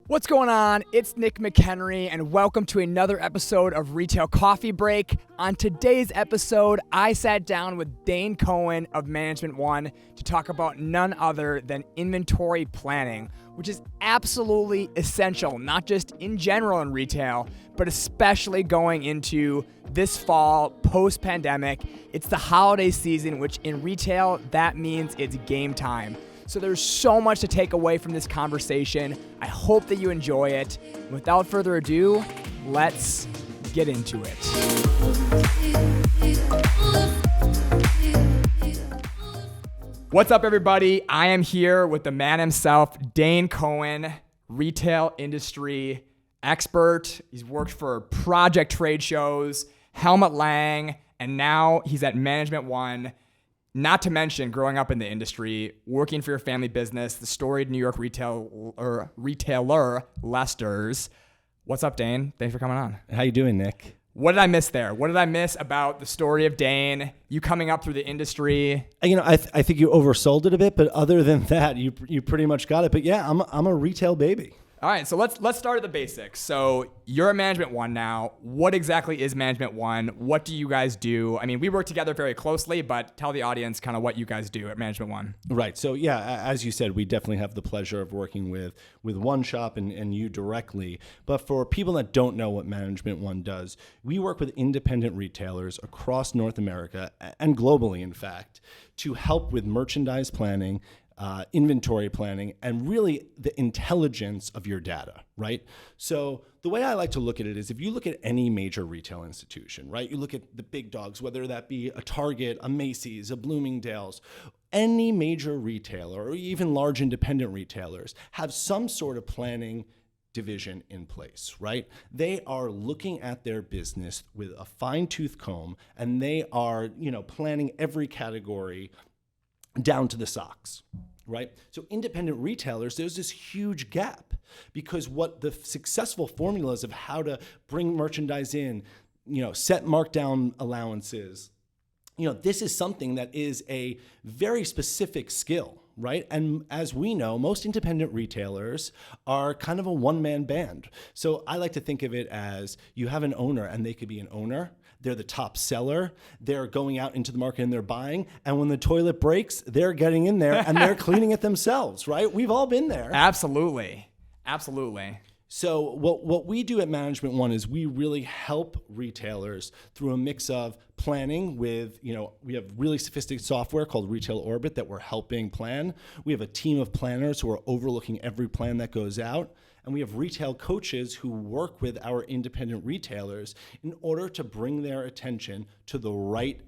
What's going on? It's Nick McHenry, and welcome to another episode of Retail Coffee Break. On today's episode, I sat down with Dane Cohen of Management One to talk about none other than inventory planning, which is absolutely essential, not just in general in retail, but especially going into this fall, post-pandemic. It's the holiday season, which in retail, that means it's game time. So there's so much to take away from this conversation. I hope that you enjoy it. Without further ado, let's get into it. What's up, everybody? I am here with the man himself, Dane Cohen, retail industry expert. He's worked for Project Trade Shows, Helmut Lang, and now he's at Management One. Not to mention growing up in the industry, working for your family business, the storied New York retailer Lester's. What's up, Dane? Thanks for coming on. How you doing, Nick? What did I miss there? What did I miss about the story of Dane, you coming up through the industry? I think you oversold it a bit, but other than that, you pretty much got it. But yeah, I'm a retail baby. All right, so let's start at the basics. So you're at Management One now. What exactly is Management One? What do you guys do? I mean, we work together very closely, but tell the audience kind of what you guys do at Management One. Right. So yeah, as you said, we definitely have the pleasure of working with one shop and you directly. But for people that don't know what Management One does, we work with independent retailers across North America and globally, in fact, to help with merchandise planning, inventory planning, and really the intelligence of your data, right? So the way I like to look at it is if you look at any major retail institution, right? You look at the big dogs, whether that be a Target, a Macy's, a Bloomingdale's, any major retailer or even large independent retailers have some sort of planning division in place, right? They are looking at their business with a fine-tooth comb, and they are, planning every category down to the socks, right? So independent retailers, there's this huge gap because what the successful formulas of how to bring merchandise in, set markdown allowances, this is something that is a very specific skill, right? And as we know, most independent retailers are kind of a one-man band. So I like to think of it as you have an owner, and they could be an owner. They're the top seller. They're going out into the market and they're buying. And when the toilet breaks, they're getting in there and they're cleaning it themselves, right? We've all been there. Absolutely. Absolutely. So what we do at Management One is we really help retailers through a mix of planning with, we have really sophisticated software called Retail Orbit that we're helping plan. We have a team of planners who are overlooking every plan that goes out. And we have retail coaches who work with our independent retailers in order to bring their attention to the right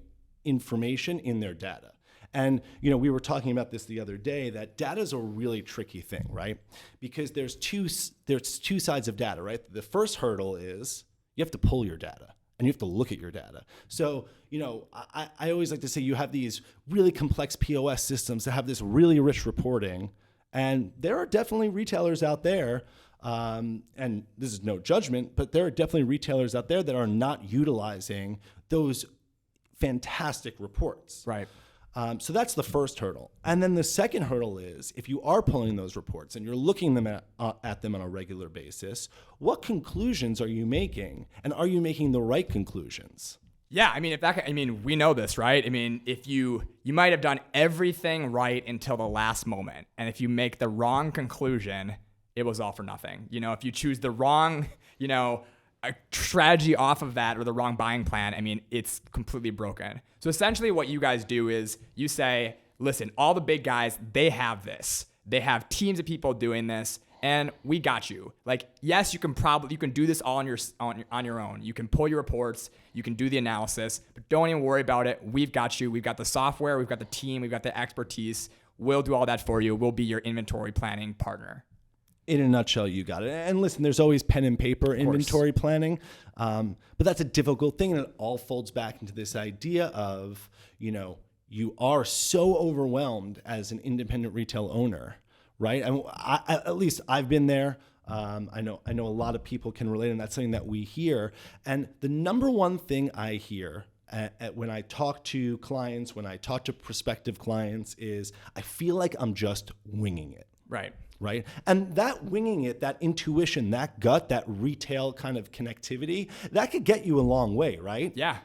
information in their data. And, we were talking about this the other day, that data is a really tricky thing, right? Because there's two sides of data, right? The first hurdle is you have to pull your data and you have to look at your data. So, I always like to say you have these really complex POS systems that have this really rich reporting. And there are definitely retailers out there, and this is no judgment, but there are definitely retailers out there that are not utilizing those fantastic reports. Right. So that's the first hurdle. And then the second hurdle is if you are pulling those reports and you're looking at them on a regular basis, what conclusions are you making? And are you making the right conclusions? Yeah, we know this, right? If you might have done everything right until the last moment. And if you make the wrong conclusion, it was all for nothing. If you choose the wrong, a strategy off of that or the wrong buying plan, it's completely broken. So essentially what you guys do is you say, listen, all the big guys, they have this. They have teams of people doing this. And we got you. Like, yes, you can do this all on your own. You can pull your reports, you can do the analysis, but don't even worry about it. We've got you. We've got the software, we've got the team, we've got the expertise. We'll do all that for you. We'll be your inventory planning partner. In a nutshell, you got it. And listen, there's always pen and paper inventory planning, but that's a difficult thing, and it all folds back into this idea of, you are so overwhelmed as an independent retail owner. Right? And at least I've been there. I know a lot of people can relate, and that's something that we hear. And the number one thing I hear when I talk to clients, when I talk to prospective clients, is I feel like I'm just winging it. Right. right? And that winging it, that intuition, that gut, that retail kind of connectivity, that could get you a long way, right? Yeah.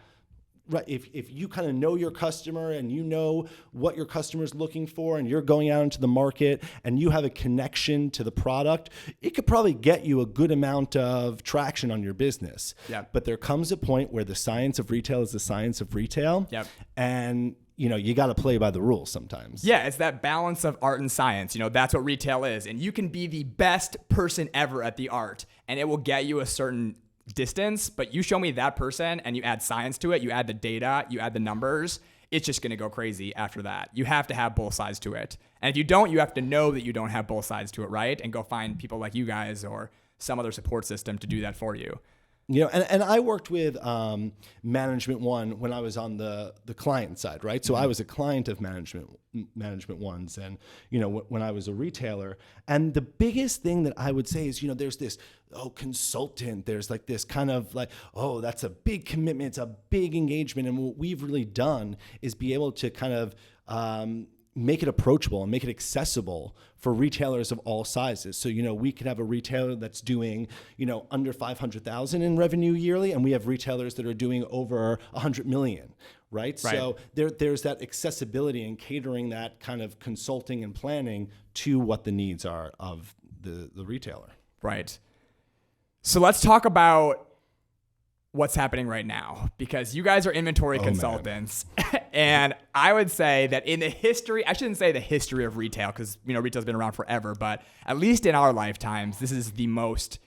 Right. If you kind of know your customer and you know what your customer is looking for and you're going out into the market and you have a connection to the product, it could probably get you a good amount of traction on your business. Yep. But there comes a point where the science of retail is the science of retail. Yep. And you got to play by the rules sometimes. Yeah, it's that balance of art and science. That's what retail is. And you can be the best person ever at the art and it will get you a certain distance, but you show me that person and you add science to it, you add the data, you add the numbers, it's just going to go crazy after that. You have to have both sides to it. And if you don't, you have to know that you don't have both sides to it, right? And go find people like you guys or some other support system to do that for you. And I worked with Management One when I was on the client side, right? So I was a client of Management One's, and when I was a retailer. And the biggest thing that I would say is, there's this consultant. There's like this kind of like, that's a big commitment. It's a big engagement. And what we've really done is be able to kind of make it approachable and make it accessible for retailers of all sizes. So, we could have a retailer that's doing, under 500,000 in revenue yearly, and we have retailers that are doing over 100 million, right? So there's that accessibility and catering that kind of consulting and planning to what the needs are of the retailer. Right. So let's talk about what's happening right now, because you guys are inventory consultants. And I would say that in the history, I shouldn't say the history of retail, because retail's been around forever, but at least in our lifetimes, this is the most,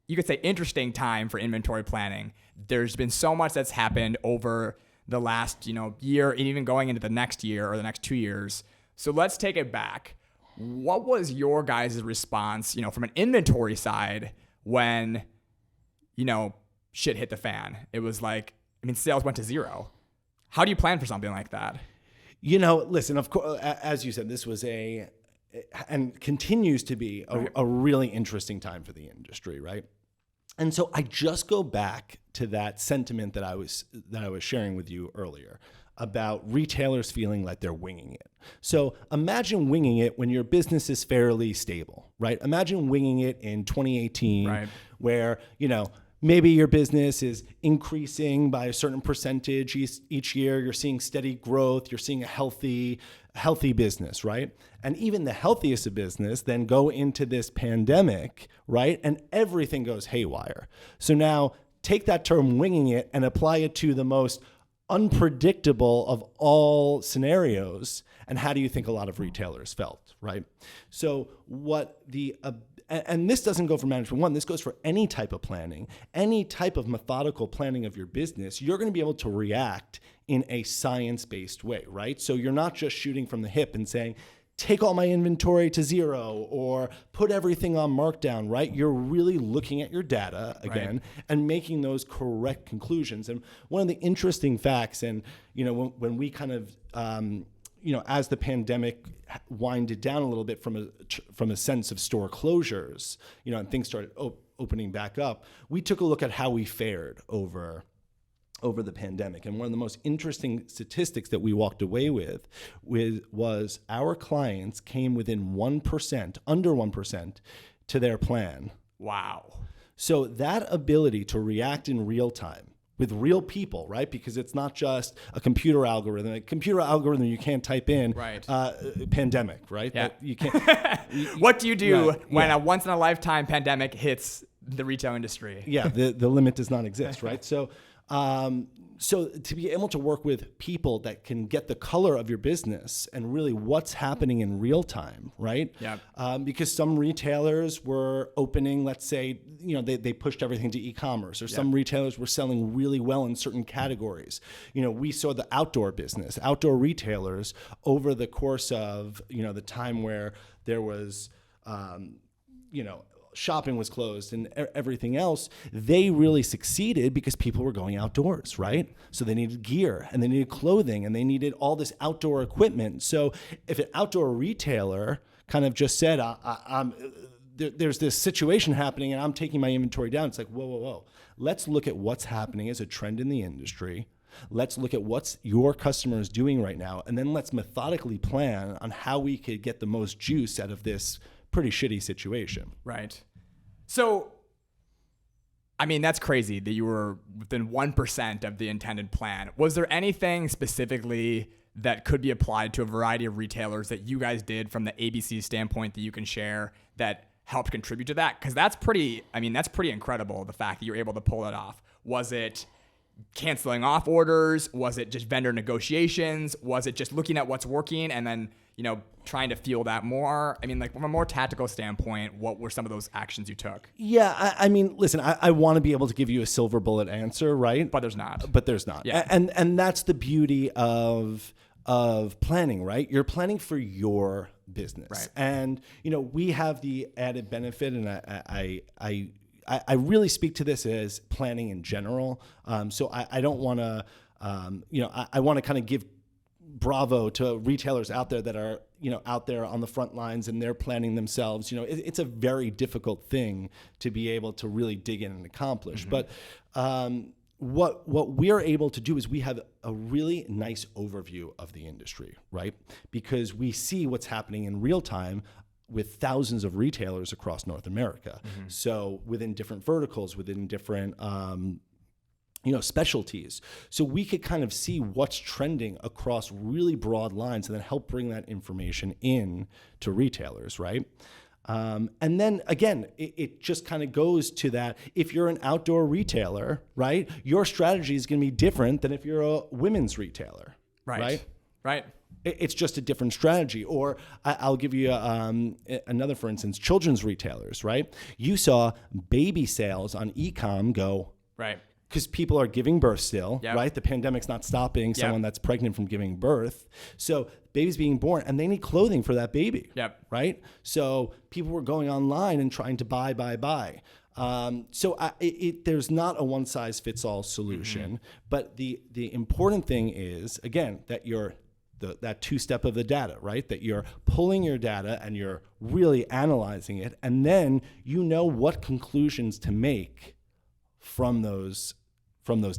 you could say, interesting time for inventory planning. There's been so much that's happened over the last year, and even going into the next year or the next 2 years. So let's take it back. What was your guys' response, from an inventory side when shit hit the fan? It was like, sales went to zero. How do you plan for something like that? Listen, of course, as you said, this was and continues to be a really interesting time for the industry, right? And so I just go back to that sentiment that I was sharing with you earlier about retailers feeling like they're winging it. So imagine winging it when your business is fairly stable, right? Imagine winging it in 2018, where, maybe your business is increasing by a certain percentage each year. You're seeing steady growth. You're seeing a healthy business, right? And even the healthiest of business then go into this pandemic, right? And everything goes haywire. So now take that term winging it and apply it to the most unpredictable of all scenarios. And how do you think a lot of retailers felt, right? So and this doesn't go for Management One, this goes for any type of planning, any type of methodical planning of your business. You're going to be able to react in a science-based way, right? So you're not just shooting from the hip and saying, take all my inventory to zero or put everything on markdown, right? You're really looking at your data again and making those correct conclusions. And one of the interesting facts, and when we kind of as the pandemic winded down a little bit from a sense of store closures, and things started opening back up, we took a look at how we fared over the pandemic. And one of the most interesting statistics that we walked away with was our clients came within 1%, under 1% to their plan. Wow. So that ability to react in real time with real people, right? Because it's not just a computer algorithm. A computer algorithm you can't type in, pandemic, right? Yeah. You can't. What do you do when a once in a lifetime pandemic hits the retail industry? Yeah, the limit does not exist, right? So to be able to work with people that can get the color of your business and really what's happening in real time, right? Yeah. Because some retailers were opening, let's say, they pushed everything to e-commerce, or some retailers were selling really well in certain categories. We saw the outdoor business, outdoor retailers over the course of, the time where there was, shopping was closed and everything else, they really succeeded because people were going outdoors, right? So they needed gear and they needed clothing and they needed all this outdoor equipment. So if an outdoor retailer kind of just said, there's this situation happening and I'm taking my inventory down, it's like, whoa. Let's look at what's happening as a trend in the industry. Let's look at what's your customer is doing right now. And then let's methodically plan on how we could get the most juice out of this pretty shitty situation. Right. So, I mean, that's crazy that you were within 1% of the intended plan. Was there anything specifically that could be applied to a variety of retailers that you guys did from the ABC standpoint that you can share that helped contribute to that? Because that's pretty incredible, the fact that you're able to pull it off. Was it canceling off orders? Was it just vendor negotiations? Was it just looking at what's working and then, trying to feel that more? I mean, like from a more tactical standpoint, what were some of those actions you took? Yeah, I mean, listen, I want to be able to give you a silver bullet answer, right? But there's not. Yeah. And that's the beauty of planning, right? You're planning for your business. Right. And, we have the added benefit, and I really speak to this as planning in general. So I don't want to, I want to kind of give bravo to retailers out there that are, out there on the front lines and they're planning themselves. It's a very difficult thing to be able to really dig in and accomplish. Mm-hmm. But what we're able to do is we have a really nice overview of the industry, right? Because we see what's happening in real time with thousands of retailers across North America. Mm-hmm. So within different verticals, within different specialties. So we could kind of see what's trending across really broad lines and then help bring that information in to retailers, right? And then again, it just kind of goes to that. If you're an outdoor retailer, right, your strategy is going to be different than if you're a women's retailer, right? It's just a different strategy. Or I'll give you another, for instance, children's retailers, right? You saw baby sales on e-com go, right? Because people are giving birth still, yep. right? The pandemic's not stopping someone yep. that's pregnant from giving birth. So baby's being born and they need clothing for that baby, yep. right? So people were going online and trying to buy. There's not a one-size-fits-all solution. Mm-hmm. But the important thing is, again, that you're that two-step of the data, right? That you're pulling your data and you're really analyzing it. And then what conclusions to make from those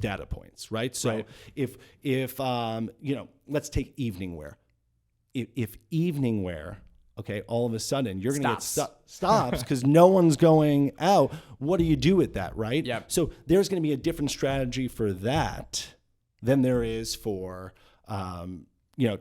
data points, right? So right. if let's take evening wear. If evening wear, okay, all of a sudden you're going to get stops because no one's going out. What do you do with that, right? Yep. So there's going to be a different strategy for that than there is for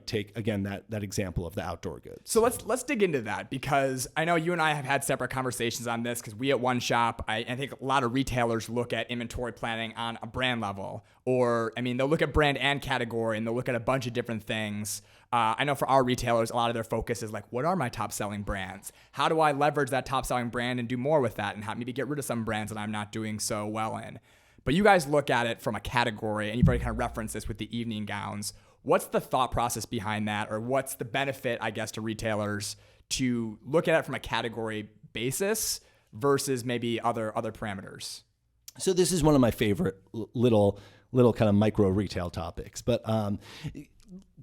take again that example of the outdoor goods. So let's dig into that, because I know you and I have had separate conversations on this, because we at One Shop, I think a lot of retailers look at inventory planning on a brand level, or they'll look at brand and category and they'll look at a bunch of different things. I know for our retailers, a lot of their focus is like, what are my top selling brands? How do I leverage that top selling brand and do more with that, and maybe get rid of some brands that I'm not doing so well in? But you guys look at it from a category, and you've already kind of referenced this with the evening gowns. What's the thought process behind that, or what's the benefit, I guess, to retailers to look at it from a category basis versus maybe other parameters? So this is one of my favorite little kind of micro retail topics, but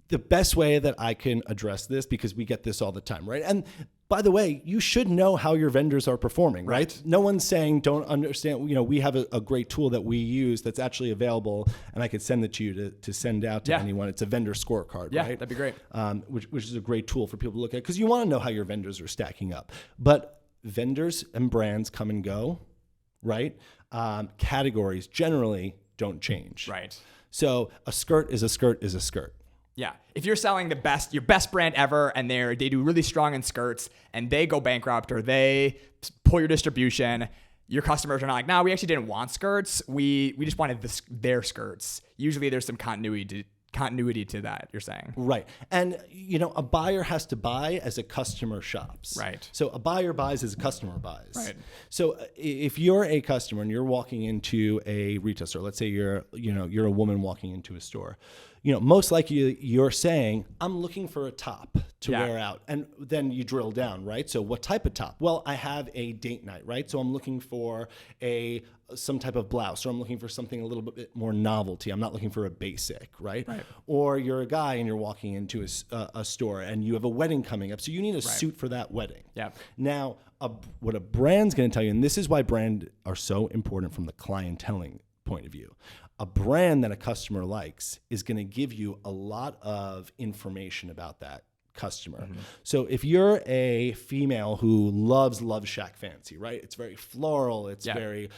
the best way that I can address this, because we get this all the time, right? And by the way, you should know how your vendors are performing, right? No one's saying don't understand. We have a great tool that we use that's actually available, and I could send it to you to send out to anyone. It's a vendor scorecard, yeah, right? That'd be great. Which is a great tool for people to look at, because you want to know how your vendors are stacking up. But vendors and brands come and go, right? Categories generally don't change. Right. So a skirt is a skirt is a skirt. Yeah. If you're selling your best brand ever, and they do really strong in skirts, and they go bankrupt or they pull your distribution, your customers are not like, no, we actually didn't want skirts. We just wanted their skirts. Usually there's some continuity to that, you're saying. Right. And, a buyer has to buy as a customer shops. Right. So a buyer buys as a customer buys. Right. So if you're a customer and you're walking into a retail store, let's say you're a woman walking into a store, most likely you're saying, I'm looking for a top to wear out. And then you drill down, right? So what type of top? Well, I have a date night, right? So I'm looking for some type of blouse, or I'm looking for something a little bit more novelty. I'm not looking for a basic, right? Or you're a guy and you're walking into a store and you have a wedding coming up. So you need a suit for that wedding. Yeah. Now, what a brand's going to tell you, and this is why brand are so important from the clienteling point of view. A brand that a customer likes is going to give you a lot of information about that customer. So if you're a female who loves Love Shack Fancy, right? It's very floral. It's very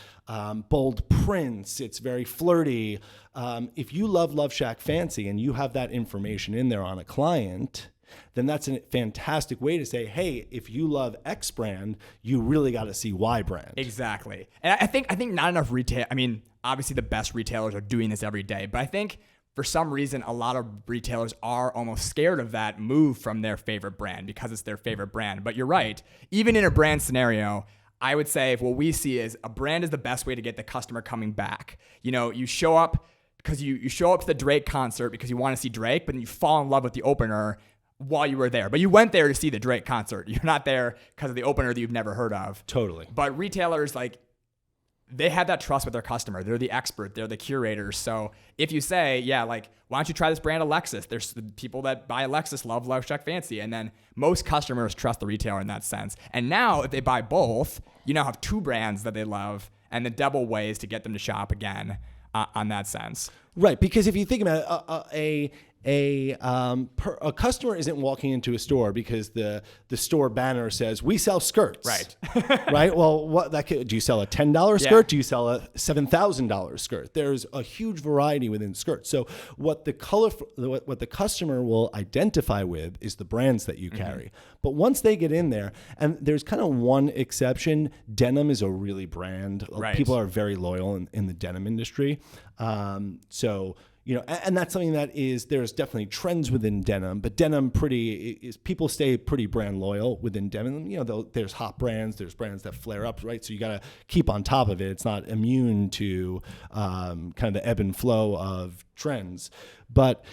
bold prints. It's very flirty. If you love Love Shack Fancy and you have that information in there on a client, then that's a fantastic way to say, hey, if you love X brand, you really got to see Y brand. Exactly. And I think not enough retail. I mean, obviously the best retailers are doing this every day, but I think for some reason, a lot of retailers are almost scared of that move from their favorite brand because it's their favorite brand. But you're right. Even in a brand scenario, I would say what we see is a brand is the best way to get the customer coming back. You know, you show up because you show up to the Drake concert because you want to see Drake, but then you fall in love with the opener while you were there. But you went there to see the Drake concert. You're not there because of the opener that you've never heard of. Totally. But retailers, like, they have that trust with their customer. They're the expert. They're the curators. So if you say, yeah, like, why don't you try this brand, Alexis? There's the people that buy Alexis love Love Shack Fancy. And then most customers trust the retailer in that sense. And now if they buy both, you now have two brands that they love and the double ways to get them to shop again on that sense. Right. Because if you think about it, a customer isn't walking into a store because the store banner says we sell skirts, right? Right. Well, do you sell a $10 skirt? Do you sell a $7,000 skirt? There's a huge variety within skirts. So what the customer will identify with is the brands that you carry. But once they get in there, and there's kind of one exception, denim is a really brand. Right. People are very loyal in the denim industry. So. You know, and that's something that there's definitely trends within denim, but denim people stay pretty brand loyal within denim. You know, there's hot brands, there's brands that flare up, right? So you got to keep on top of it. It's not immune to kind of the ebb and flow of trends. But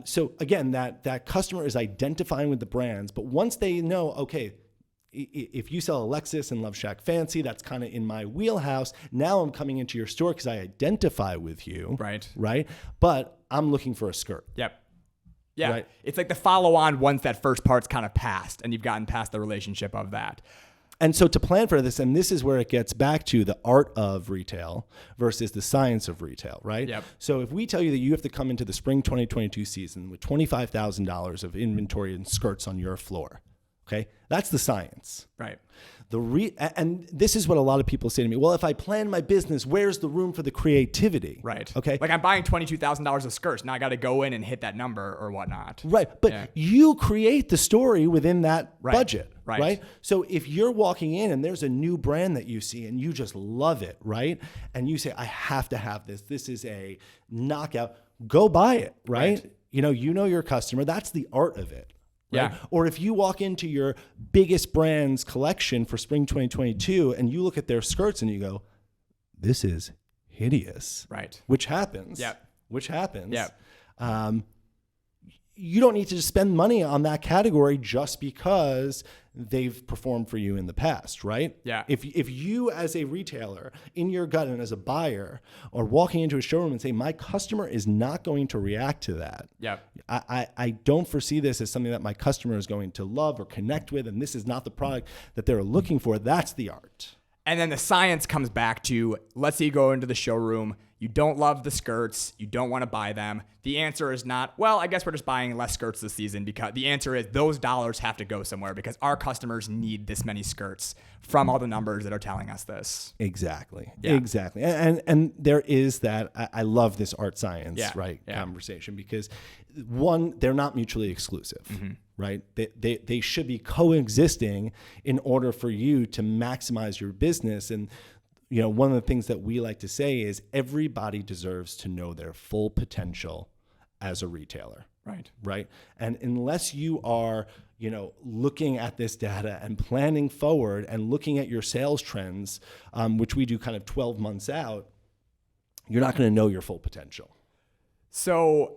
so again, that customer is identifying with the brands, but once they know, okay, if you sell Alexis and Love Shack Fancy, that's kind of in my wheelhouse. Now I'm coming into your store because I identify with you. Right. But I'm looking for a skirt. Yep. Yeah. Right? It's like the follow on once that first part's kind of passed and you've gotten past the relationship of that. And so to plan for this, and this is where it gets back to the art of retail versus the science of retail, right? Yep. So if we tell you that you have to come into the spring 2022 season with $25,000 of inventory and skirts on your floor, okay, that's the science. Right. And this is what a lot of people say to me. Well, if I plan my business, where's the room for the creativity? Right. Okay. Like I'm buying $22,000 of skirts. Now I got to go in and hit that number or whatnot. Right. But you create the story within that budget. Right. So if you're walking in and there's a new brand that you see and you just love it, right? And you say, I have to have this. This is a knockout. Go buy it, right? You know your customer. That's the art of it. Right? Yeah. Or if you walk into your biggest brand's collection for spring 2022 and you look at their skirts and you go, this is hideous. Right. Which happens. Yep. Which happens. Yep. You don't need to just spend money on that category just because they've performed for you in the past, right? Yeah. If you as a retailer in your gut and as a buyer are walking into a showroom and say, my customer is not going to react to that. Yeah. I don't foresee this as something that my customer is going to love or connect with, and this is not the product that they're looking for. That's the art. And then the science comes back to, let's say you go into the showroom, you don't love the skirts, you don't want to buy them. The answer is not, well, I guess we're just buying less skirts this season, because the answer is those dollars have to go somewhere because our customers need this many skirts from all the numbers that are telling us this. Exactly. Yeah. Exactly. And there is that, I love this art science, Yeah. conversation, because one, they're not mutually exclusive, right? They should be coexisting in order for you to maximize your business. And one of the things that we like to say is everybody deserves to know their full potential as a retailer. Right. And unless you are, looking at this data and planning forward and looking at your sales trends, which we do kind of 12 months out, you're not going to know your full potential. So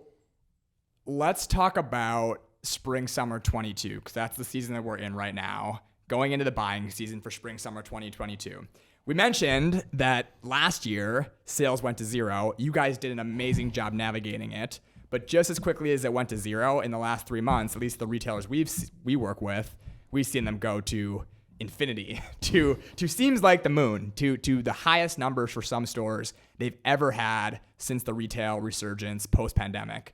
let's talk about spring, summer 22, because that's the season that we're in right now, going into the buying season for spring, summer 2022. We mentioned that last year, sales went to zero. You guys did an amazing job navigating it. But just as quickly as it went to zero in the last 3 months, at least the retailers we work with, we've seen them go to infinity, to seems like the moon, to the highest numbers for some stores they've ever had since the retail resurgence post-pandemic.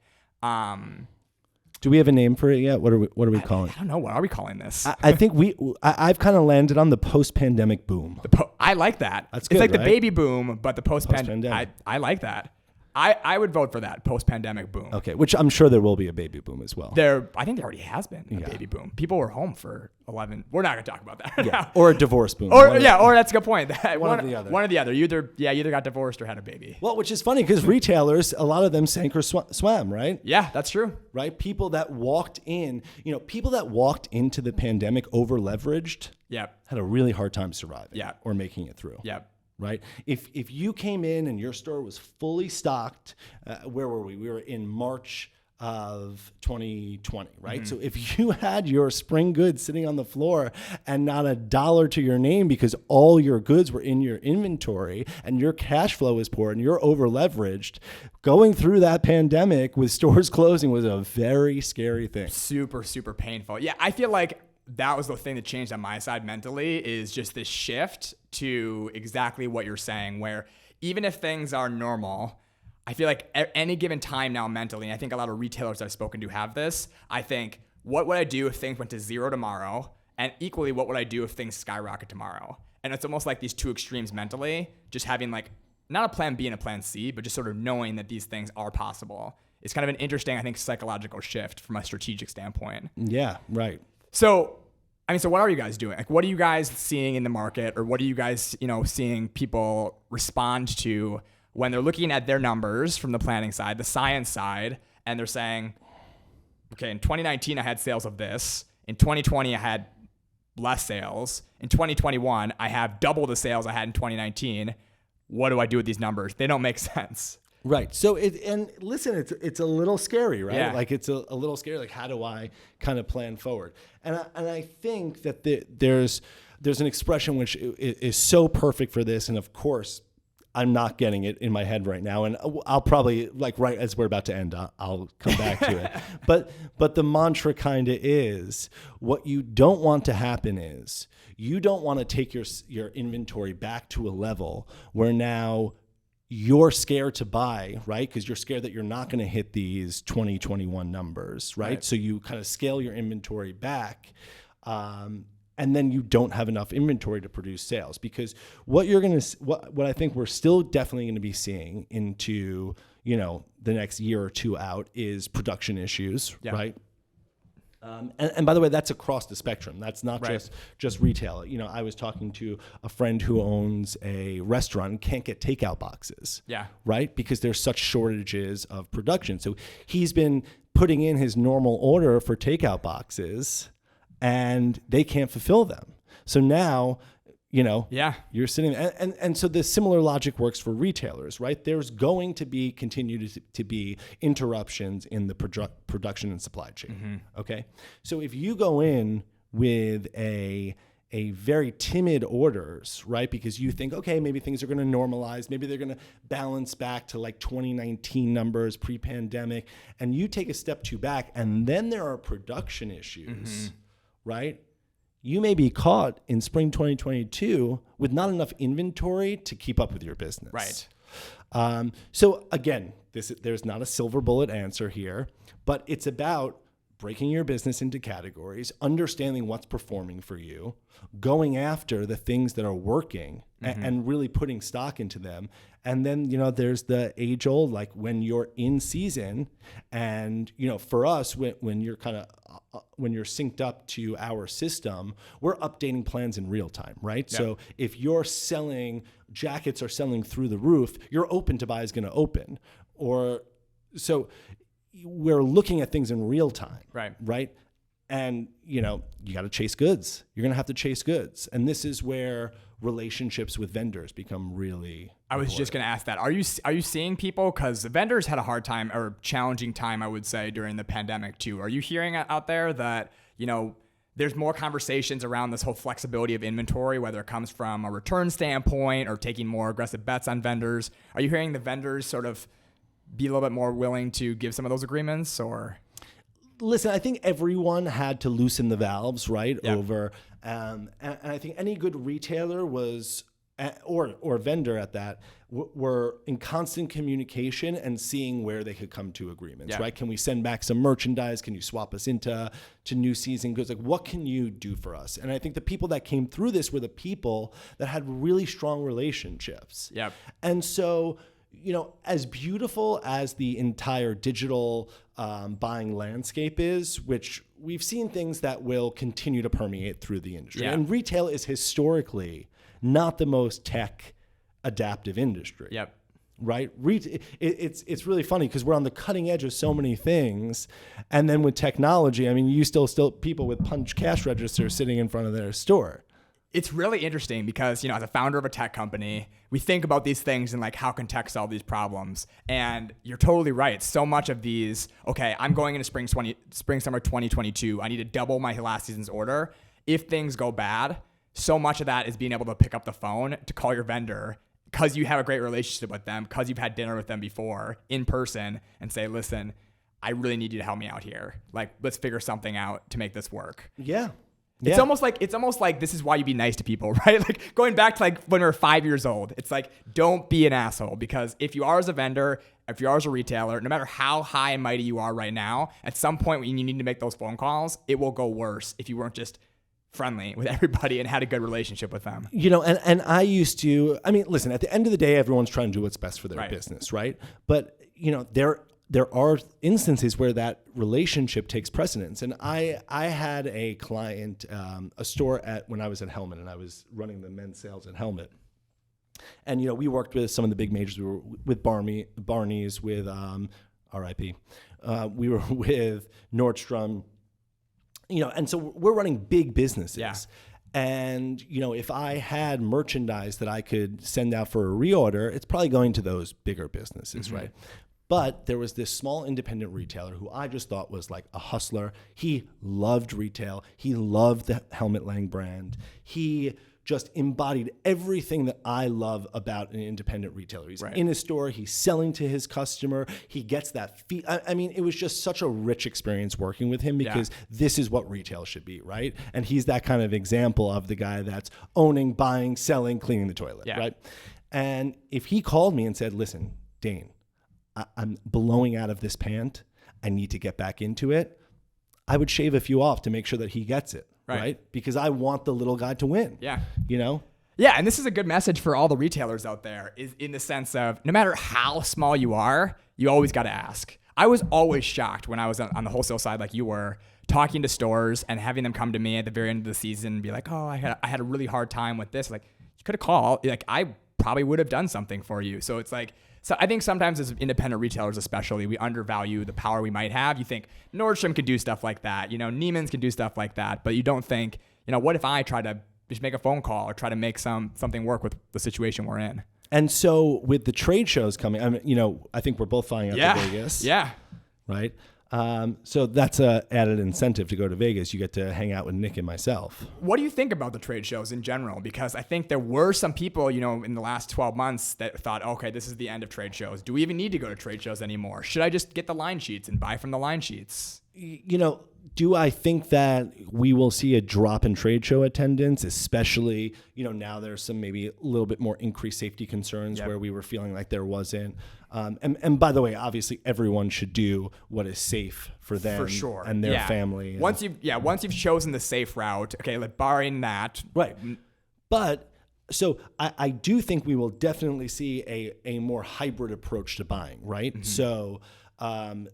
Do we have a name for it yet? What are we calling it? I don't know. What are we calling this? I think I've kind of landed on the post-pandemic boom. I like that. That's it's good, like right? the baby boom, but the post-pandemic. Post-pandemic. I like that. I would vote for that post-pandemic boom. Okay, which I'm sure there will be a baby boom as well. I think there already has been a baby boom. People were home for 11. We're not going to talk about that. Yeah. Or a divorce boom. Or that's a good point. One or the other. One or the other. You either got divorced or had a baby. Well, which is funny because retailers, a lot of them sank or swam, right? Yeah, that's true. Right? People that walked into the pandemic over leveraged. Yep. Had a really hard time surviving. Yeah. Or making it through. Yep. Right? If you came in and your store was fully stocked, where were we? We were in March of 2020, right? Mm-hmm. So if you had your spring goods sitting on the floor and not a dollar to your name because all your goods were in your inventory and your cash flow is poor and you're over leveraged, going through that pandemic with stores closing was a very scary thing. Super, super painful. Yeah, I feel like that was the thing that changed on my side mentally, is just this shift to exactly what you're saying, where even if things are normal, I feel like at any given time now mentally, and I think a lot of retailers I've spoken to have this, I think, what would I do if things went to zero tomorrow? And equally, what would I do if things skyrocket tomorrow? And it's almost like these two extremes mentally, just having like not a plan B and a plan C, but just sort of knowing that these things are possible. It's kind of an interesting, I think, psychological shift from a strategic standpoint. Yeah, right. So what are you guys doing? Like, what are you guys seeing in the market, or what are you guys, seeing people respond to when they're looking at their numbers from the planning side, the science side, and they're saying, okay, in 2019, I had sales of this. In 2020, I had less sales. In 2021, I have double the sales I had in 2019. What do I do with these numbers? They don't make sense. Right. So it's a little scary, right? Yeah. Like it's a little scary. Like, how do I kind of plan forward? And I think that there's an expression which is so perfect for this. And of course, I'm not getting it in my head right now. And I'll probably, like, right as we're about to end, I'll come back to it. But the mantra kind of is, what you don't want to happen is you don't want to take your inventory back to a level where now you're scared to buy, right? Because you're scared that you're not going to hit these 2021 numbers, right? So you kind of scale your inventory back, and then you don't have enough inventory to produce sales. Because what I think we're still definitely going to be seeing into the next year or two out is production issues, right? And by the way, that's across the spectrum. That's not just retail. I was talking to a friend who owns a restaurant and can't get takeout boxes. Yeah. Right? Because there's such shortages of production. So he's been putting in his normal order for takeout boxes and they can't fulfill them. So now, you're sitting and so the similar logic works for retailers, right? There's going to continue to be interruptions in the production and supply chain. Mm-hmm. Okay. So if you go in with a very timid orders, right? Because you think, okay, maybe things are going to normalize. Maybe they're going to balance back to like 2019 numbers pre-pandemic. And you take a step two back and then there are production issues, right? You may be caught in spring 2022 with not enough inventory to keep up with your business. Right. So again, there's not a silver bullet answer here, but it's about breaking your business into categories, understanding what's performing for you, going after the things that are working and really putting stock into them. And then, there's the age old, like when you're in season and, for us, when you're when you're synced up to our system, we're updating plans in real time, right? Yeah. So if you're selling, jackets are selling through the roof, your open to buy is going to open. So we're looking at things in real time, right? And, you got to chase goods. You're going to have to chase goods. And this is where relationships with vendors become really I was just going to ask that. Are you seeing people, because the vendors had a hard time or challenging time, I would say, during the pandemic too. Are you hearing out there that, there's more conversations around this whole flexibility of inventory, whether it comes from a return standpoint or taking more aggressive bets on vendors? Are you hearing the vendors sort of be a little bit more willing to give some of those agreements, or? Listen, I think everyone had to loosen the valves, right? Yep. And I think any good retailer was or vendor at that, were in constant communication and seeing where they could come to agreements, right? Can we send back some merchandise? Can you swap us into new season goods? Like, what can you do for us? And I think the people that came through this were the people that had really strong relationships. Yep. And so, as beautiful as the entire digital buying landscape is, which we've seen things that will continue to permeate through the industry. Yeah. And retail is historically not the most tech adaptive industry. Yep. Right? It's really funny because we're on the cutting edge of so many things. And then with technology, I mean, you still people with punch cash registers sitting in front of their store. It's really interesting because, as a founder of a tech company, we think about these things and like, how can tech solve these problems? And you're totally right. So much of these, okay, I'm going into spring summer 2022. I need to double my last season's order. If things go bad, so much of that is being able to pick up the phone to call your vendor because you have a great relationship with them, because you've had dinner with them before in person, and say, listen, I really need you to help me out here. Like, let's figure something out to make this work. Yeah. It's almost like this is why you be nice to people, right? Like, going back to like when we were 5 years old, it's like, don't be an asshole, because if you are as a vendor, if you are as a retailer, no matter how high and mighty you are right now, at some point when you need to make those phone calls, it will go worse if you weren't just friendly with everybody and had a good relationship with them. And I used to, I mean, listen, at the end of the day, everyone's trying to do what's best for their business, right? But, there are instances where that relationship takes precedence. And I had a client, a store when I was at Helmet, and I was running the men's sales at Helmet. And, we worked with some of the big majors. We were with Barney's, with RIP. We were with Nordstrom, and so we're running big businesses. Yeah. And, if I had merchandise that I could send out for a reorder, it's probably going to those bigger businesses, mm-hmm. right? But there was this small independent retailer who I just thought was like a hustler. He loved retail. He loved the Helmet Lang brand. He just embodied everything that I love about an independent retailer. He's in his store. He's selling to his customer. He gets that fee. I mean, it was just such a rich experience working with him, because this is what retail should be, right? And he's that kind of example of the guy that's owning, buying, selling, cleaning the toilet, right? And if he called me and said, listen, Dane, I'm blowing out of this pant, I need to get back into it, I would shave a few off to make sure that he gets it, right? Because I want the little guy to win. Yeah. Yeah, and this is a good message for all the retailers out there, is in the sense of, no matter how small you are, you always got to ask. I was always shocked when I was on the wholesale side, like you were, talking to stores and having them come to me at the very end of the season and be like, oh, I had a really hard time with this. Like, you could have called. Like, I probably would have done something for you. So it's like, so I think sometimes as independent retailers especially, we undervalue the power we might have. You think Nordstrom can do stuff like that. Neiman's can do stuff like that. But you don't think, what if I try to just make a phone call or try to make something work with the situation we're in? And so with the trade shows coming, I think we're both flying out to Vegas. Yeah. Right? So that's an added incentive to go to Vegas. You get to hang out with Nick and myself. What do you think about the trade shows in general? Because I think there were some people, in the last 12 months that thought, okay, this is the end of trade shows. Do we even need to go to trade shows anymore? Should I just get the line sheets and buy from the line sheets? Do I think that we will see a drop in trade show attendance, especially, now there's some maybe a little bit more increased safety concerns where we were feeling like there wasn't. And by the way, obviously everyone should do what is safe for them and their family. Once you've chosen the safe route, okay, like barring that. Right. But so I do think we will definitely see a more hybrid approach to buying, right? Mm-hmm. So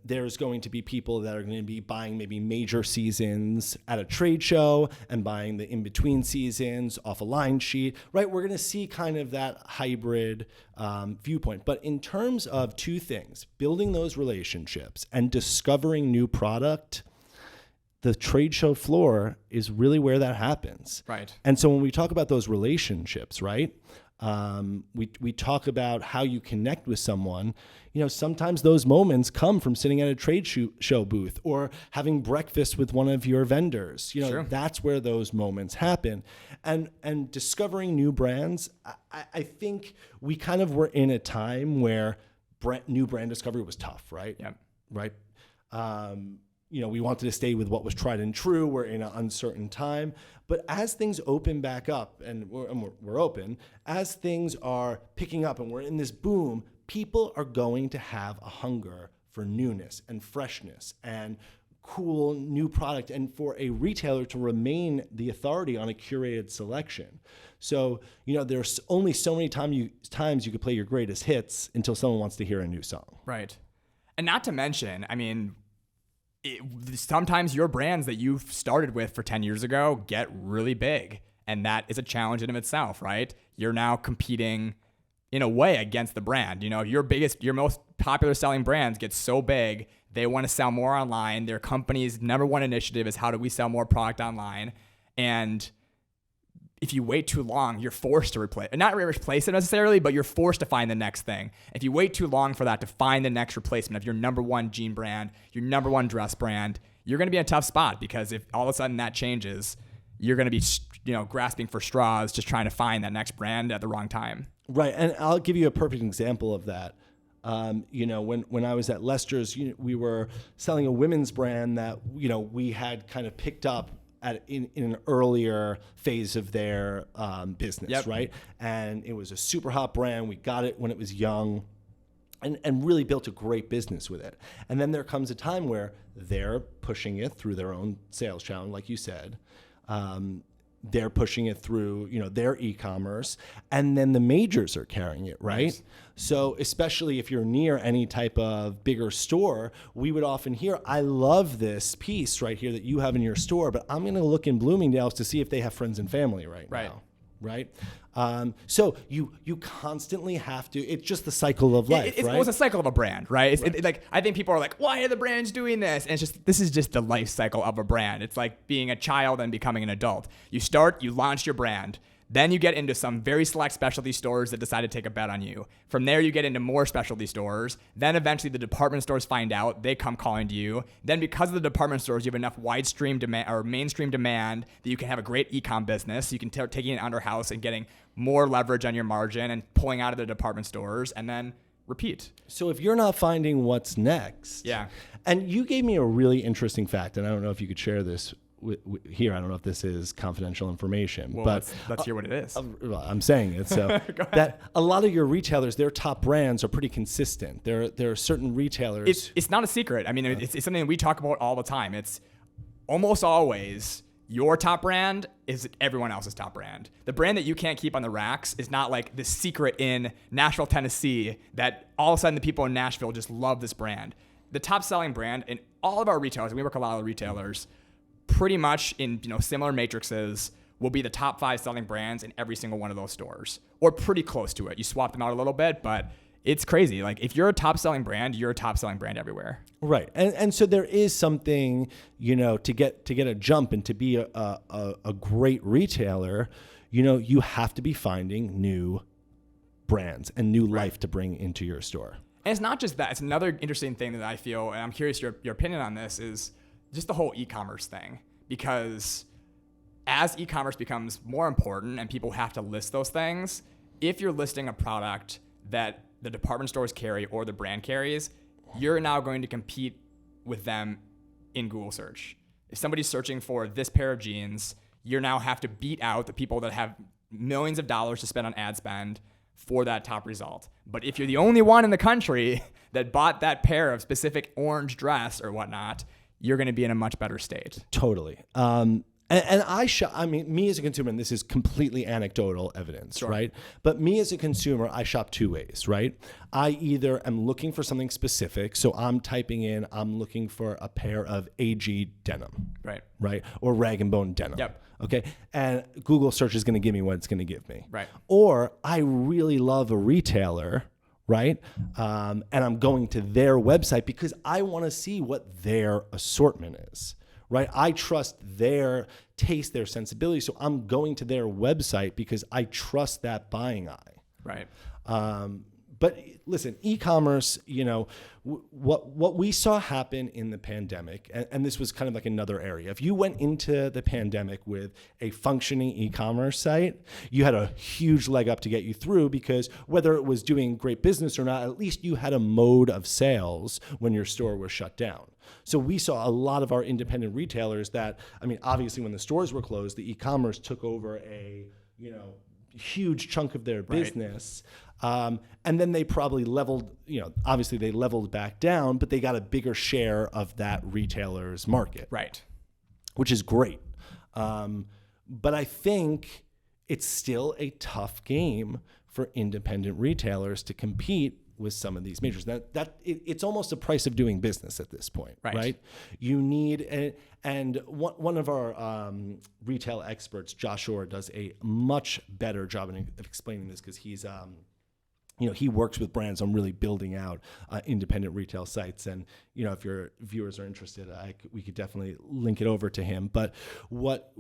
there's going to be people that are going to be buying maybe major seasons at a trade show and buying the in-between seasons off a line sheet, right? We're going to see kind of that hybrid viewpoint. But in terms of two things, building those relationships and discovering new product, the trade show floor is really where that happens. Right. And so when we talk about those relationships, right? We talk about how you connect with someone. Sometimes those moments come from sitting at a trade show booth or having breakfast with one of your vendors. That's where those moments happen. And discovering new brands, I think we kind of were in a time where new brand discovery was tough, right? Yeah. Right. we wanted to stay with what was tried and true. We're in an uncertain time. But as things open back up, and we're open, as things are picking up and we're in this boom, people are going to have a hunger for newness and freshness and cool new product, and for a retailer to remain the authority on a curated selection. So, there's only so many times you could play your greatest hits until someone wants to hear a new song. Right. And not to mention, sometimes your brands that you've started with for 10 years ago get really big, and that is a challenge in of itself, right? You're now competing in a way against the brand. Your most popular selling brands get so big, they want to sell more online. Their company's number one initiative is how do we sell more product online? And if you wait too long, you're forced to not replace it necessarily, but you're forced to find the next thing. If you wait too long for that to find the next replacement of your number one jean brand, your number one dress brand, you're going to be in a tough spot, because if all of a sudden that changes, you're going to be, grasping for straws, just trying to find that next brand at the wrong time. Right. And I'll give you a perfect example of that. When I was at Lester's, we were selling a women's brand that, we had kind of picked up in an earlier phase of their business, yep. Right? And it was a super hot brand. We got it when it was young and really built a great business with it. And then there comes a time where they're pushing it through their own sales channel, like you said. They're pushing it through, their e-commerce, and then the majors are carrying it, right? Nice. So especially if you're near any type of bigger store, we would often hear, I love this piece right here that you have in your store, but I'm going to look in Bloomingdale's to see if they have friends and family right now. Right? So you constantly have to, it's just the cycle of life, right? It's a cycle of a brand, right? I think people are like, why are the brands doing this? And this is just the life cycle of a brand. It's like being a child and becoming an adult. You launch your brand. Then you get into some very select specialty stores that decide to take a bet on you. From there, you get into more specialty stores. Then eventually the department stores find out. They come calling to you. Then because of the department stores, you have enough mainstream demand that you can have a great e-com business. You can taking it under house and getting more leverage on your margin and pulling out of the department stores, and then repeat. So if you're not finding what's next. Yeah. And you gave me a really interesting fact, and I don't know if you could share this here. I don't know if this is confidential information, but let's hear what it is. I'm saying it. So that a lot of your retailers, their top brands are pretty consistent. There are certain retailers. It's not a secret. It's something that we talk about all the time. It's almost always your top brand is everyone else's top brand. The brand that you can't keep on the racks is not like the secret in Nashville, Tennessee, that all of a sudden the people in Nashville just love this brand. The top selling brand in all of our retailers, and we work with a lot of retailers, pretty much in similar matrices, will be the top 5 selling brands in every single one of those stores, or pretty close to it. You swap them out a little bit, but it's crazy. Like if you're a top selling brand, you're a top selling brand everywhere. Right. And so there is something, to get a jump and to be a great retailer, you have to be finding new brands and new life to bring into your store. And it's not just that. It's another interesting thing that I feel, and I'm curious your opinion on this, is just the whole e-commerce thing. Because as e-commerce becomes more important and people have to list those things, if you're listing a product that the department stores carry or the brand carries, you're now going to compete with them in Google search. If somebody's searching for this pair of jeans, you now have to beat out the people that have millions of dollars to spend on ad spend for that top result. But if you're the only one in the country that bought that pair of specific orange dress or whatnot, you're going to be in a much better state. Totally. Me as a consumer, and this is completely anecdotal evidence, sure, right? But me as a consumer, I shop 2 ways, right? I either am looking for something specific, so I'm typing in, I'm looking for a pair of AG denim, right? Or rag and bone denim. Yep. Okay. And Google search is going to give me what it's going to give me. Right. Or I really love a retailer, right? And I'm going to their website because I want to see what their assortment is, right? I trust their taste, their sensibility. So I'm going to their website because I trust that buying eye. Right. But listen, e-commerce, what we saw happen in the pandemic, and this was kind of like another area. If you went into the pandemic with a functioning e-commerce site, you had a huge leg up to get you through, because whether it was doing great business or not, at least you had a mode of sales when your store was shut down. So we saw a lot of our independent retailers that, obviously when the stores were closed, the e-commerce took over a, huge chunk of their business. Right. And then they probably leveled, obviously they leveled back down, but they got a bigger share of that retailer's market. Right. Which is great. But I think it's still a tough game for independent retailers to compete with some of these majors. It's almost a price of doing business at this point, right? You need, and one of our retail experts, Josh Orr, does a much better job of explaining this, because he's, he works with brands on really building out independent retail sites. And, if your viewers are interested, we could definitely link it over to him. But what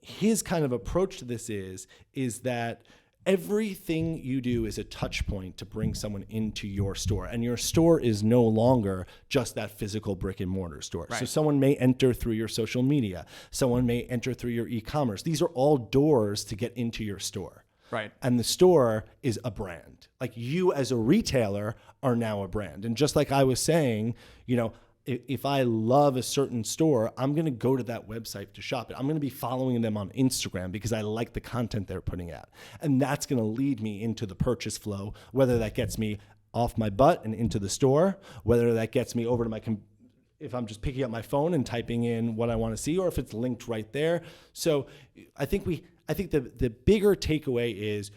his kind of approach to this is that everything you do is a touch point to bring someone into your store. And your store is no longer just that physical brick and mortar store. Right. So someone may enter through your social media. Someone may enter through your e-commerce. These are all doors to get into your store. Right. And the store is a brand. Like, you as a retailer are now a brand. And just like I was saying, if I love a certain store, I'm going to go to that website to shop it. I'm going to be following them on Instagram because I like the content they're putting out. And that's going to lead me into the purchase flow, whether that gets me off my butt and into the store, whether that gets me over to if I'm just picking up my phone and typing in what I want to see, or if it's linked right there. So I think the bigger takeaway is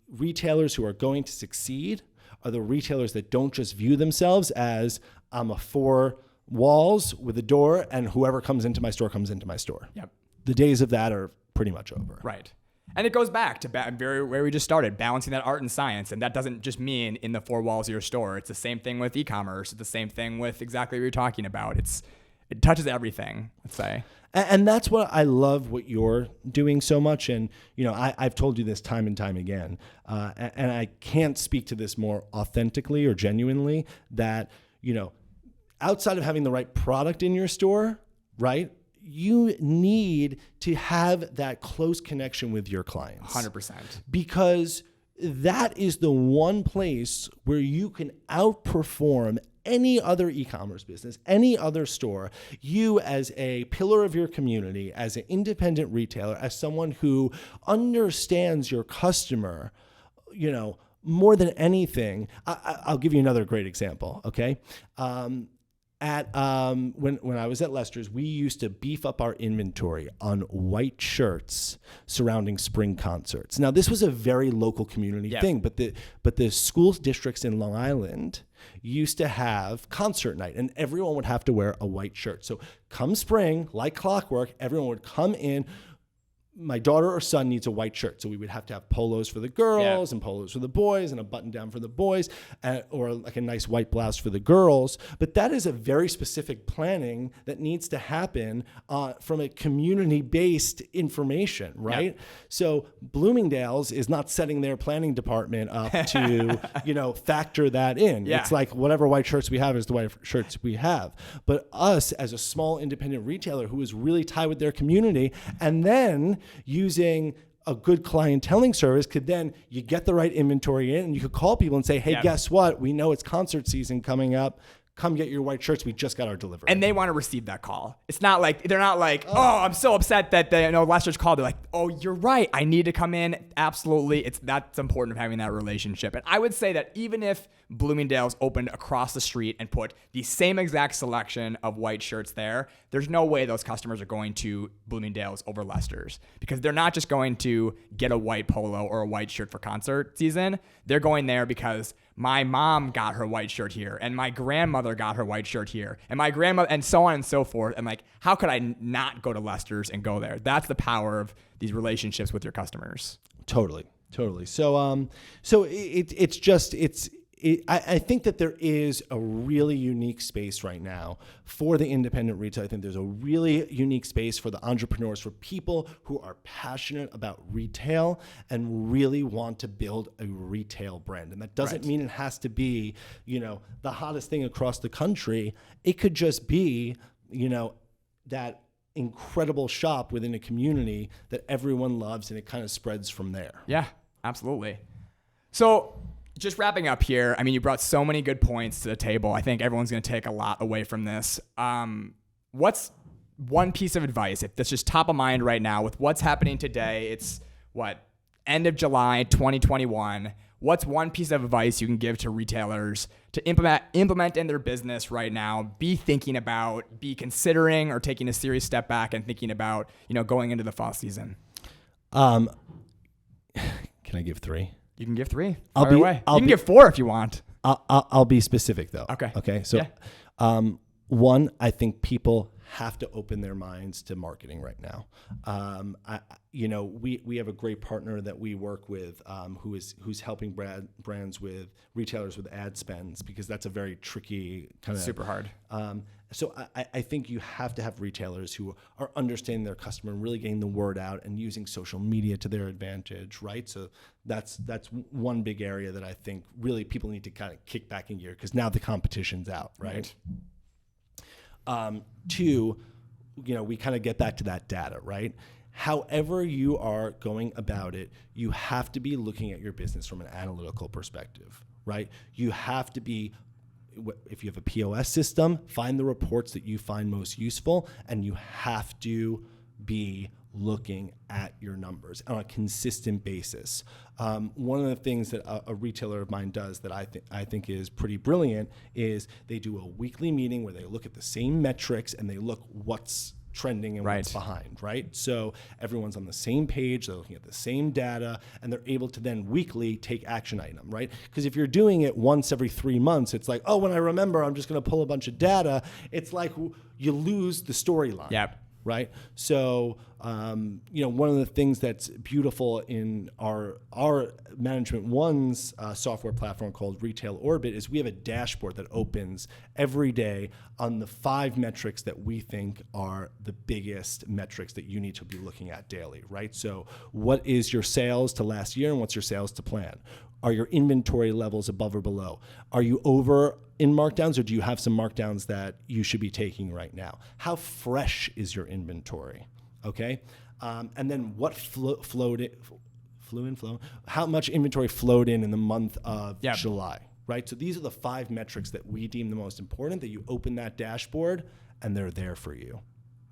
retailers who are going to succeed are the retailers that don't just view themselves as, I'm a 4 walls with a door, and whoever comes into my store comes into my store. Yep. The days of that are pretty much over. Right. And it goes back to where we just started, balancing that art and science. And that doesn't just mean in the 4 walls of your store. It's the same thing with e-commerce. It's the same thing with exactly what you're talking about. It touches everything, let's say. And that's what I love what you're doing so much. And, I've told you this time and time again, and I can't speak to this more authentically or genuinely, that, outside of having the right product in your store, right, you need to have that close connection with your clients. 100%. Because that is the one place where you can outperform any other e-commerce business, any other store. You, as a pillar of your community, as an independent retailer, as someone who understands your customer, more than anything. I'll give you another great example, okay? When I was at Lester's, we used to beef up our inventory on white shirts surrounding spring concerts. Now, this was a very local community thing, but the school districts in Long Island used to have concert night, and everyone would have to wear a white shirt. So come spring, like clockwork, everyone would come in. My daughter or son needs a white shirt. So we would have to have polos for the girls and polos for the boys and a button down for the boys, or like a nice white blouse for the girls. But that is a very specific planning that needs to happen from a community-based information, right? Yep. So Bloomingdale's is not setting their planning department up to, factor that in. Yeah. It's like whatever white shirts we have is the white shirts we have. But us as a small independent retailer who is really tied with their community, and then using a good clienteling service, you get the right inventory in, and you could call people and say, hey, guess what? We know it's concert season coming up. Come get your white shirts. We just got our delivery. And they want to receive that call. It's not like, they're not like, oh, I'm so upset that Lester's called. They're like, oh, you're right. I need to come in. Absolutely. That's important of having that relationship. And I would say that even if Bloomingdale's opened across the street and put the same exact selection of white shirts there's no way those customers are going to Bloomingdale's over Lester's, because they're not just going to get a white polo or a white shirt for concert season. They're going there because my mom got her white shirt here, and my grandmother got her white shirt here, and my grandmother, and so on and so forth. And like, how could I not go to Lester's and go there? That's the power of these relationships with your customers. Totally. So I think that there is a really unique space right now for the independent retail. I think there's a really unique space for the entrepreneurs, for people who are passionate about retail and really want to build a retail brand. And that doesn't mean it has to be, the hottest thing across the country. It could just be, that incredible shop within a community that everyone loves, and it kind of spreads from there. Yeah, absolutely. So just wrapping up here, I mean, you brought so many good points to the table. I think everyone's going to take a lot away from this. What's one piece of advice, if that's just top of mind right now with what's happening today? It's end of July 2021. What's one piece of advice you can give to retailers to implement in their business right now, be thinking about, be considering, or taking a serious step back and thinking about, going into the fall season? Can I give 3? You can give 3. You can give 4 if you want. I'll be specific though. Okay. So, one, I think people have to open their minds to marketing right now. We have a great partner that we work with, who's helping brands with retailers with ad spends, because that's a very tricky kind of super hard. So I think you have to have retailers who are understanding their customer and really getting the word out and using social media to their advantage, right? So that's one big area that I think really people need to kind of kick back in gear, because now the competition's out, right? 2, we kind of get back to that data, right? However you are going about it, you have to be looking at your business from an analytical perspective, right? You have to be, if you have a POS system, find the reports that you find most useful, and you have to be looking at your numbers on a consistent basis. One of the things that a retailer of mine does that I think is pretty brilliant is they do a weekly meeting where they look at the same metrics and they look what's trending and what's behind, right? So everyone's on the same page, they're looking at the same data, and they're able to then weekly take action item, right? Because if you're doing it once every 3 months, it's like, oh, when I remember, I'm just going to pull a bunch of data. It's like you lose the storyline. Yep. Right. So, one of the things that's beautiful in our Management One's software platform called Retail Orbit is we have a dashboard that opens every day on the 5 metrics that we think are the biggest metrics that you need to be looking at daily. Right. So what is your sales to last year and what's your sales to plan? Are your inventory levels above or below? Are you over in markdowns, or do you have some markdowns that you should be taking right now? How fresh is your inventory? Okay. And then what how much inventory flowed in the month of July, right? So these are the 5 metrics that we deem the most important, that you open that dashboard and they're there for you,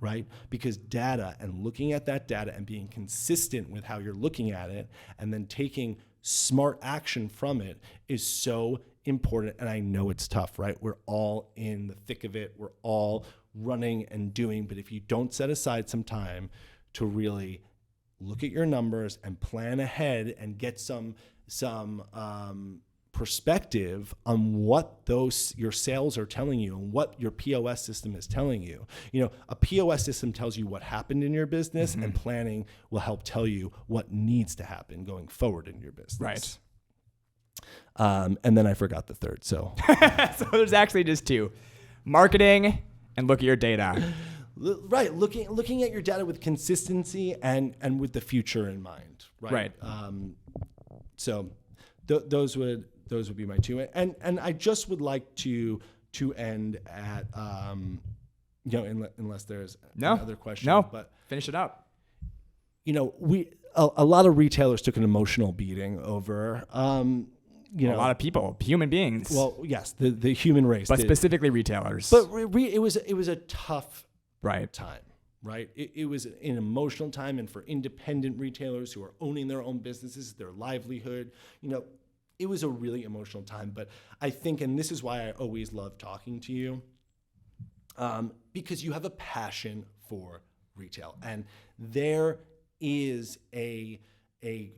right? Because data, and looking at that data and being consistent with how you're looking at it and then taking smart action from it is so important. And I know it's tough, right? We're all in the thick of it. We're all running and doing. But if you don't set aside some time to really look at your numbers and plan ahead and get some perspective on what your sales are telling you and what your POS system is telling you. A POS system tells you what happened in your business, and planning will help tell you what needs to happen going forward in your business. Right. And then I forgot the third. So, so there's actually just 2: marketing and look at your data. Right. Looking at your data with consistency and with the future in mind. Right. So those would be my 2. And I just would like to end at, unless there's another question. No, but finish it up. A lot of retailers took an emotional beating over, a lot of people, human beings. Well, yes, the human race. But specifically retailers. But it was a tough time. Right. It was an emotional time. And for independent retailers who are owning their own businesses, their livelihood, it was a really emotional time. But I think, and this is why I always love talking to you, because you have a passion for retail. And there is a a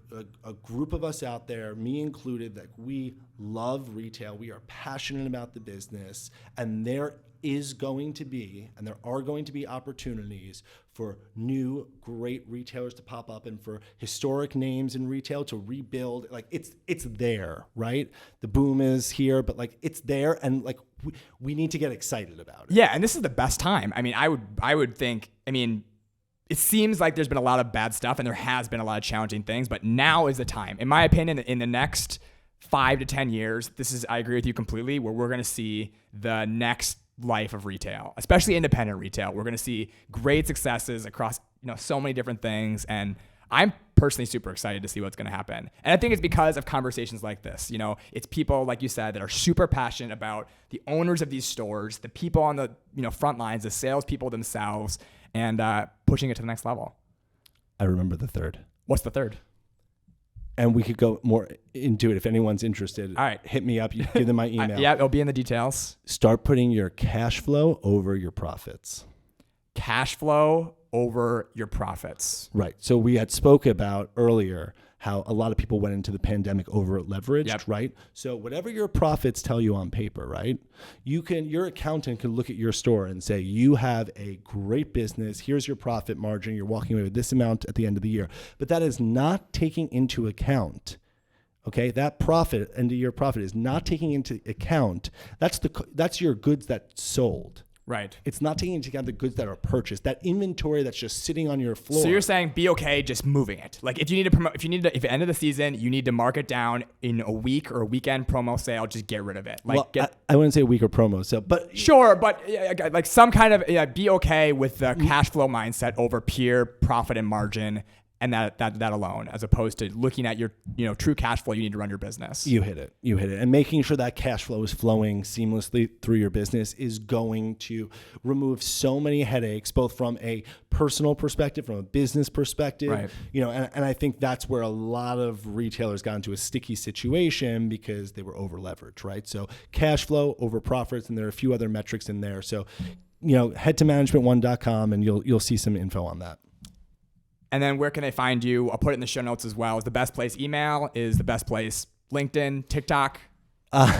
group of us out there, me included, that we love retail. We are passionate about the business, and there are going to be opportunities for new great retailers to pop up and for historic names in retail to rebuild. Like it's there, right? The boom is here, but like it's there, and like we need to get excited about it. Yeah, and this is the best time. I mean, I would think, I mean, it seems like there's been a lot of bad stuff and there has been a lot of challenging things, but now is the time. In my opinion, in the next 5 to 10 years, I agree with you completely, where we're going to see the next life of retail, especially independent retail. We're going to see great successes across, so many different things. And I'm personally super excited to see what's going to happen. And I think it's because of conversations like this. It's people, like you said, that are super passionate about the owners of these stores, the people on the, front lines, the salespeople themselves, and pushing it to the next level. I remember the third. What's the third? And we could go more into it if anyone's interested. All right. Hit me up. You give them my email. Yeah, it'll be in the details. Start putting your cash flow over your profits. Cash flow over your profits. Right. So we had spoke about earlier how a lot of people went into the pandemic over leveraged, Yep. right? So whatever your profits tell you on paper, right? Your accountant can look at your store and say, you have a great business. Here's your profit margin. You're walking away with this amount at the end of the year. But that is not taking into account, okay? That profit, end of year profit, is not taking into account, that's your goods that sold. Right. It's not taking into account the goods that are purchased, that inventory that's just sitting on your floor. So you're saying be okay just moving it. Like if you need to promote, if at the end of the season you need to mark it down in a week or a weekend promo sale, just get rid of it. Like I wouldn't say a week or promo sale, but sure, but like some kind of be okay with the cash flow mindset over pure profit and margin. And that alone, as opposed to looking at your true cash flow you need to run your business. You hit it. And making sure that cash flow is flowing seamlessly through your business is going to remove so many headaches, both from a personal perspective, from a business perspective. Right. And I think that's where a lot of retailers got into a sticky situation because they were over leveraged, right? So cash flow over profits, and there are a few other metrics in there. So, head to management1.com and you'll see some info on that. And then where can they find you? I'll put it in the show notes as well. Is the best place email? Is the best place LinkedIn, TikTok? I'm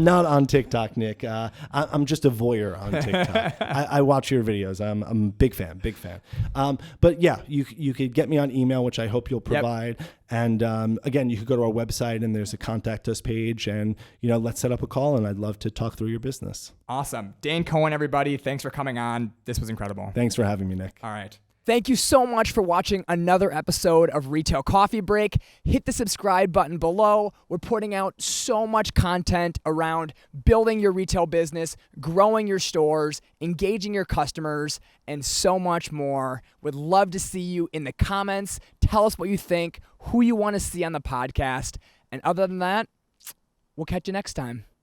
not on TikTok, Nick. I'm just a voyeur on TikTok. I watch your videos. I'm a big fan. But yeah, you could get me on email, which I hope you'll provide. Yep. And again, you could go to our website and there's a contact us page, and let's set up a call, and I'd love to talk through your business. Awesome. Dane Cohen, everybody. Thanks for coming on. This was incredible. Thanks for having me, Nick. All right. Thank you so much for watching another episode of Retail Coffee Break. Hit the subscribe button below. We're putting out so much content around building your retail business, growing your stores, engaging your customers, and so much more. Would love to see you in the comments. Tell us what you think, who you want to see on the podcast. And other than that, we'll catch you next time.